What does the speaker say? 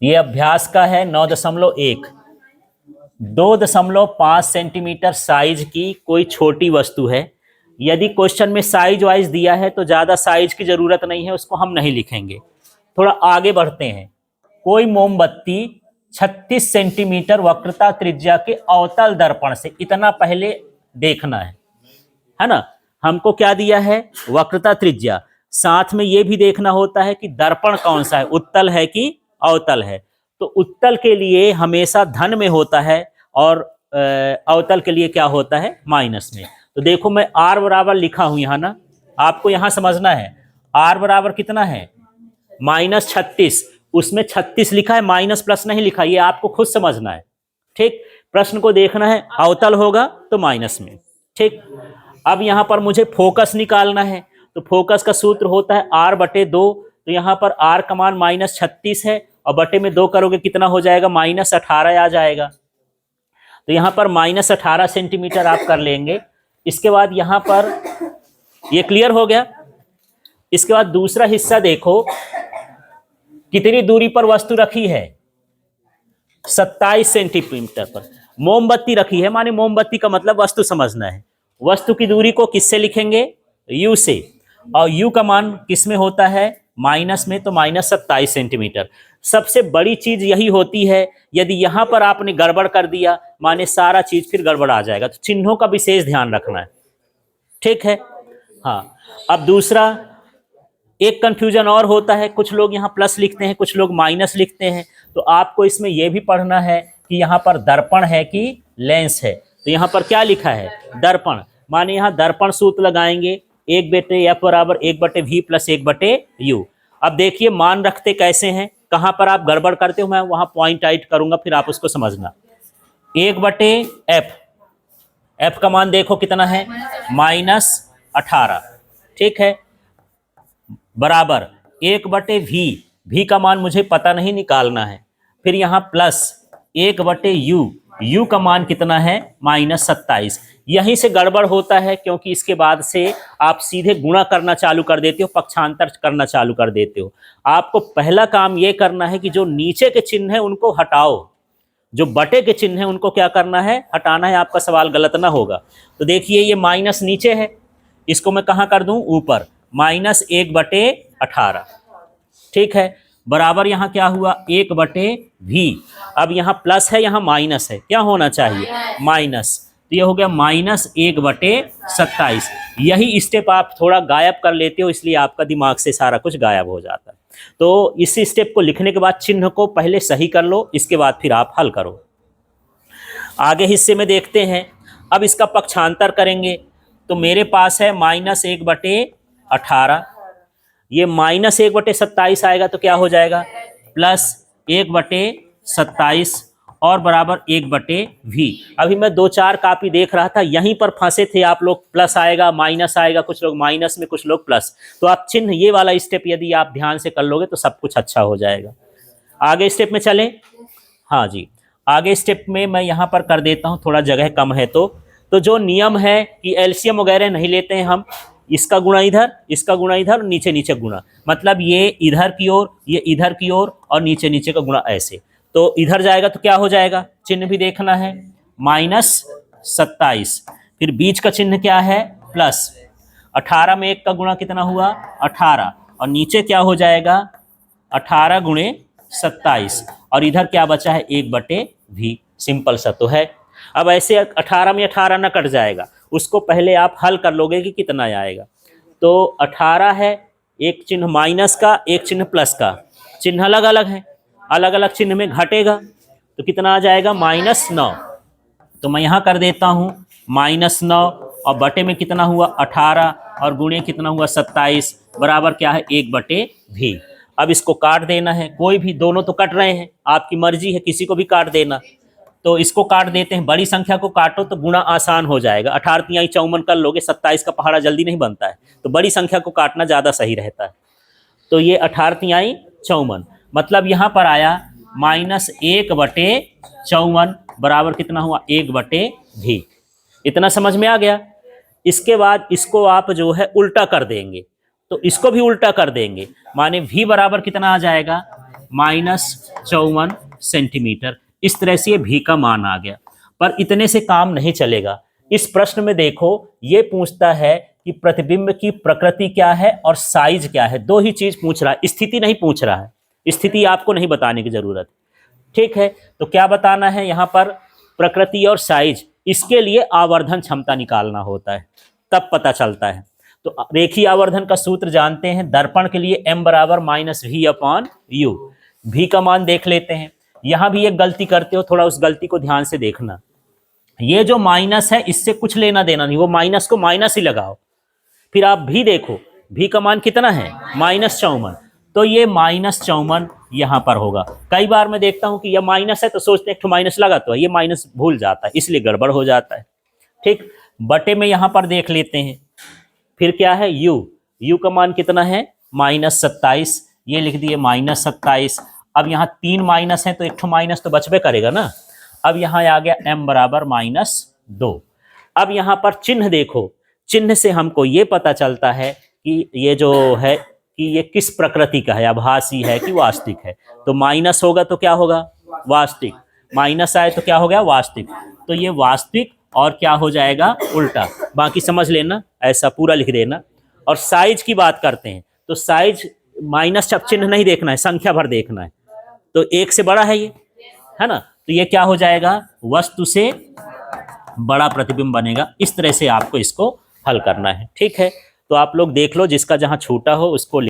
ये अभ्यास का है 9.1। 2.5 सेंटीमीटर साइज की कोई छोटी वस्तु है। यदि क्वेश्चन में साइज वाइज दिया है तो ज्यादा साइज की जरूरत नहीं है, उसको हम नहीं लिखेंगे। थोड़ा आगे बढ़ते हैं। कोई मोमबत्ती 36 सेंटीमीटर वक्रता त्रिज्या के अवतल दर्पण से, इतना पहले देखना है ना। हमको क्या दिया है? वक्रता त्रिज्या। साथ में ये भी देखना होता है कि दर्पण कौन सा है, उत्तल है कि अवतल है। तो उत्तल के लिए हमेशा धन में होता है और अवतल के लिए क्या होता है? माइनस में। तो देखो मैं आर बराबर लिखा हूं यहां ना, आपको यहां समझना है। आर बराबर कितना है? -36। उसमें 36 लिखा है, माइनस प्लस नहीं लिखा, ये आपको खुद समझना है। ठीक, प्रश्न को देखना है, अवतल होगा तो माइनस में। ठीक, अब यहां पर मुझे फोकस निकालना है, तो फोकस का सूत्र होता है R/2। तो यहां पर R का मान -36 है और बटे में 2 करोगे कितना हो जाएगा? -18 आ जाएगा। तो यहां पर -18 सेंटीमीटर आप कर लेंगे। इसके बाद यहां पर ये क्लियर हो गया। इसके बाद दूसरा हिस्सा देखो, कितनी दूरी पर वस्तु रखी है? 27 सेंटीमीटर पर मोमबत्ती रखी है, माने मोमबत्ती का मतलब वस्तु समझना है। वस्तु की दूरी को किससे लिखेंगे? u से। और u का मान किस में होता है? माइनस में, तो -27 सेंटीमीटर। सबसे बड़ी चीज यही होती है, यदि यहां पर आपने गड़बड़ कर दिया माने सारा चीज फिर गड़बड़ आ जाएगा। तो चिन्हों का विशेष ध्यान रखना है। ठीक है। हाँ, अब दूसरा एक कंफ्यूजन और होता है, कुछ लोग यहाँ प्लस लिखते हैं, कुछ लोग माइनस लिखते हैं। तो आपको इसमें यह भी पढ़ना है कि यहाँ पर दर्पण है कि लेंस है। तो यहाँ पर क्या लिखा है? दर्पण। माने यहाँ दर्पण सूत्र लगाएंगे, 1/f बराबर 1/v प्लस 1/u। अब देखिए मान रखते कैसे हैं, कहाँ पर आप गड़बड़ करते हो मैं वहां पॉइंट आउट करूंगा, फिर आप उसको समझना। 1/f, f का मान देखो कितना है? -18। ठीक है, बराबर 1/v। v का मान मुझे पता नहीं, निकालना है। फिर यहां प्लस 1/u। u का मान कितना है? -27। यहीं से गड़बड़ होता है, क्योंकि इसके बाद से आप सीधे गुणा करना चालू कर देते हो, पक्षांतर करना चालू कर देते हो। आपको पहला काम यह करना है कि जो नीचे के चिन्ह है उनको हटाओ, जो बटे के चिन्ह है उनको क्या करना है? हटाना है। आपका सवाल गलत ना होगा। तो देखिए ये माइनस नीचे है, इसको मैं कहां कर दूं? ऊपर। -1/18। ठीक है, बराबर यहां क्या हुआ? 1/v। अब यहां प्लस है, यहां माइनस है, क्या होना चाहिए? माइनस। तो ये हो गया -1/27। यही स्टेप आप थोड़ा गायब कर लेते हो, इसलिए आपका दिमाग से सारा कुछ गायब हो जाता है। तो इस स्टेप को लिखने के बाद चिन्ह को पहले सही कर लो, इसके बाद फिर आप हल करो। आगे हिस्से में देखते हैं। अब इसका पक्षांतर करेंगे, तो मेरे पास है -1/18। ये -1/27 आएगा तो क्या हो जाएगा? +1/27 और बराबर 1/v। अभी मैं 2-4 कॉपी देख रहा था, यहीं पर फंसे थे आप लोग। प्लस आएगा, माइनस आएगा, कुछ लोग माइनस में, कुछ लोग प्लस। तो आप चिन्ह ये वाला स्टेप यदि आप ध्यान से कर लोगे तो सब कुछ अच्छा हो जाएगा। आगे स्टेप में चलें। हाँ जी, आगे स्टेप में मैं यहाँ पर कर देता हूँ, थोड़ा जगह कम है। तो जो नियम है कि एलसीएम वगैरह नहीं लेते हैं हम, इसका गुणा इधर, इसका गुणा इधर, नीचे नीचे गुणा। मतलब ये इधर की ओर, ये इधर की ओर, और नीचे नीचे का गुणा ऐसे। तो इधर जाएगा तो क्या हो जाएगा? चिन्ह भी देखना है, -27। फिर बीच का चिन्ह क्या है? प्लस। 18 में 1 का गुणा कितना हुआ? 18। और नीचे क्या हो जाएगा? 18 × 27। और इधर क्या बचा है? 1/v। सिंपल सा तो है। अब ऐसे 18 में 18 न कट जाएगा, उसको पहले आप हल कर लोगे कि कितना आएगा। तो 18 है, एक चिन्ह माइनस का, एक चिन्ह प्लस का, चिन्ह अलग अलग है, अलग अलग चिन्ह में घटेगा। तो कितना आ जाएगा? -9। तो मैं यहाँ कर देता हूँ -9, और बटे में कितना हुआ? 18, और गुणे कितना हुआ? 27, बराबर क्या है? 1/v। अब इसको काट देना है, कोई भी, दोनों तो कट रहे हैं, आपकी मर्जी है, किसी को भी काट देना। तो इसको काट देते हैं, बड़ी संख्या को काटो तो गुणा आसान हो जाएगा। 18 तिहाई 54 कर लोगे, 27 का पहाड़ा जल्दी नहीं बनता है, तो बड़ी संख्या को काटना ज़्यादा सही रहता है। तो ये 18 तिहाई 54, मतलब यहाँ पर आया -1/54 बराबर कितना हुआ? 1/v। इतना समझ में आ गया। इसके बाद इसको आप जो है उल्टा कर देंगे, तो इसको भी उल्टा कर देंगे, माने v बराबर कितना आ जाएगा? -54 सेंटीमीटर। इस तरह से ये भी का मान आ गया। पर इतने से काम नहीं चलेगा। इस प्रश्न में देखो, ये पूछता है कि प्रतिबिंब की प्रकृति क्या है और साइज क्या है। दो ही चीज पूछ रहा है, स्थिति नहीं पूछ रहा है। स्थिति आपको नहीं बताने की जरूरत। ठीक है, तो क्या बताना है यहाँ पर? प्रकृति और साइज। इसके लिए आवर्धन क्षमता निकालना होता है, तब पता चलता है। तो रेखीय आवर्धन का सूत्र जानते हैं, दर्पण के लिए m बराबर -v/u। v का मान देख लेते हैं। यहां भी एक गलती करते हो, थोड़ा उस गलती को ध्यान से देखना। ये जो माइनस है इससे कुछ लेना देना नहीं, वो माइनस को माइनस ही लगाओ। फिर आप भी देखो, भी का मान कितना है? -54। तो ये -54 यहां पर होगा। कई बार मैं देखता हूं कि यह माइनस है तो सोचते हैं एक माइनस लगा, तो ये माइनस भूल जाता है, इसलिए गड़बड़ हो जाता है। ठीक, बटे में यहां पर देख लेते हैं। फिर क्या है? u का मान कितना है? -27। ये लिख दिए -27। अब यहाँ 3 माइनस है तो एक माइनस तो बचबे करेगा ना। अब यहाँ आ गया m बराबर -2। अब यहाँ पर चिन्ह देखो, चिन्ह से हमको ये पता चलता है कि ये जो है कि ये किस प्रकृति का है, आभासी है कि वास्तविक है। तो माइनस होगा तो क्या होगा? वास्तविक। माइनस आए तो क्या हो गया? वास्तविक। तो ये वास्तविक और क्या हो जाएगा? उल्टा। बाकी समझ लेना, ऐसा पूरा लिख देना। और साइज की बात करते हैं तो साइज माइनस जब चिन्ह नहीं देखना है, संख्या भर देखना है। तो 1 से बड़ा है ये, है ना, तो ये क्या हो जाएगा? वस्तु से बड़ा प्रतिबिंब बनेगा। इस तरह से आपको इसको हल करना है। ठीक है, तो आप लोग देख लो, जिसका जहां छूटा हो उसको